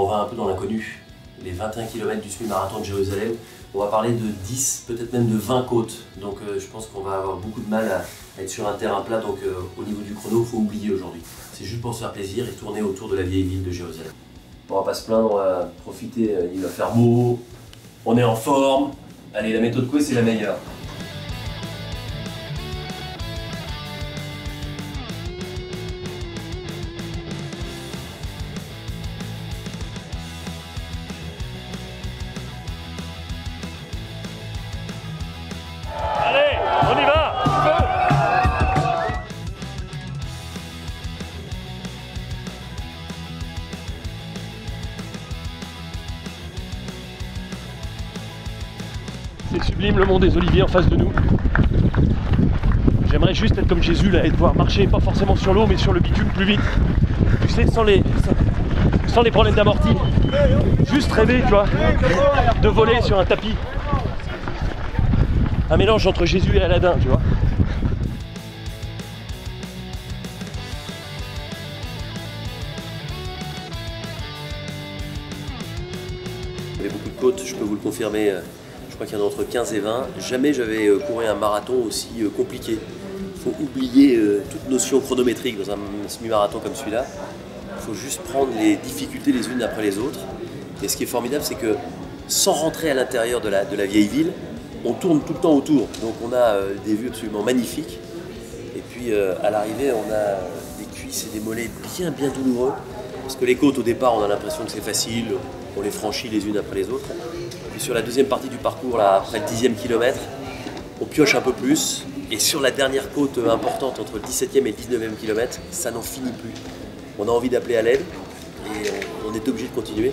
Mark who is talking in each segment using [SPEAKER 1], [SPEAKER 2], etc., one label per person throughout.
[SPEAKER 1] va un peu dans l'inconnu. Les 21 km du semi-marathon de Jérusalem, on va parler de 10, peut-être même de 20 côtes. Donc je pense qu'on va avoir beaucoup de mal à être sur un terrain plat, donc au niveau du chrono, il faut oublier aujourd'hui. C'est juste pour se faire plaisir et tourner autour de la vieille ville de Jérusalem. On va pas se plaindre, on va profiter, il va faire beau, on est en forme. Allez, la méthode Coué, c'est la meilleure.
[SPEAKER 2] Allez, on y va! C'est sublime le mont des Oliviers en face de nous. J'aimerais juste être comme Jésus là et devoir marcher pas forcément sur l'eau mais sur le bitume plus vite. Tu sais, sans les problèmes d'amorti. Juste rêver, tu vois, de voler sur un tapis. Un mélange entre Jésus et Aladdin, tu vois.
[SPEAKER 1] Il y avait beaucoup de côtes, je peux vous le confirmer. Je crois qu'il y en a entre 15 et 20. Jamais j'avais couru un marathon aussi compliqué. Il faut oublier toute notion chronométrique dans un semi-marathon comme celui-là. Il faut juste prendre les difficultés les unes après les autres. Et ce qui est formidable, c'est que sans rentrer à l'intérieur de la vieille ville, on tourne tout le temps autour. Donc on a des vues absolument magnifiques. Et puis à l'arrivée, on a des cuisses et des mollets bien douloureux. Parce que les côtes, au départ, on a l'impression que c'est facile, on les franchit les unes après les autres. Puis sur la deuxième partie du parcours, là, après le 10e kilomètre, on pioche un peu plus. Et sur la dernière côte importante, entre le 17e et le 19e kilomètre, ça n'en finit plus. On a envie d'appeler à l'aide et on est obligé de continuer.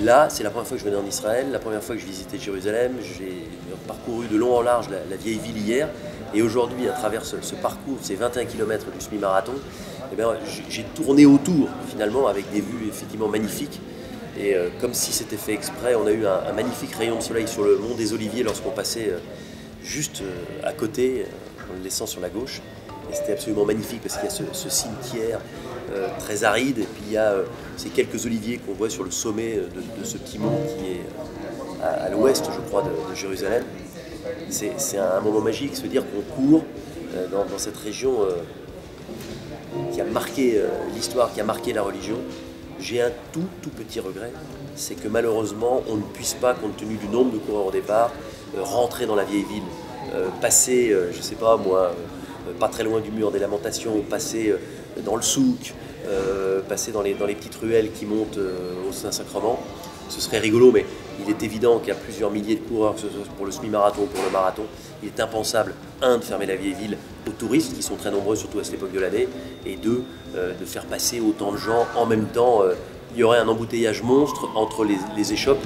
[SPEAKER 1] Là, c'est la première fois que je venais en Israël, la première fois que je visitais Jérusalem. J'ai parcouru de long en large la vieille ville hier. Et aujourd'hui, à travers ce parcours, ces 21 km du semi-marathon, eh bien, j'ai tourné autour, finalement, avec des vues effectivement magnifiques. Et comme si c'était fait exprès, on a eu un magnifique rayon de soleil sur le mont des Oliviers lorsqu'on passait juste à côté, en le laissant sur la gauche. Et c'était absolument magnifique parce qu'il y a ce cimetière très aride, et puis il y a ces quelques oliviers qu'on voit sur le sommet de ce petit mont qui est à l'ouest, je crois, de Jérusalem. C'est un moment magique, se dire qu'on court dans cette région qui a marqué l'histoire, qui a marqué la religion. J'ai un tout petit regret, c'est que malheureusement on ne puisse pas, compte tenu du nombre de coureurs au départ, rentrer dans la vieille ville, passer, je sais pas moi, pas très loin du mur des lamentations, passer dans le souk, passer dans les petites ruelles qui montent au Saint-Sacrement. Ce serait rigolo, mais il est évident qu'il y a plusieurs milliers de coureurs, que ce soit pour le semi-marathon ou pour le marathon. Il est impensable, un, de fermer la vieille ville aux touristes, qui sont très nombreux, surtout à cette époque de l'année, et deux, de faire passer autant de gens en même temps. Il y aurait un embouteillage monstre entre les échoppes.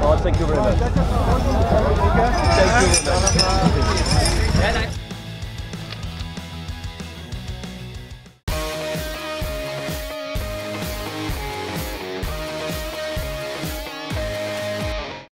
[SPEAKER 2] Oh, thank you very much. Thank you very much.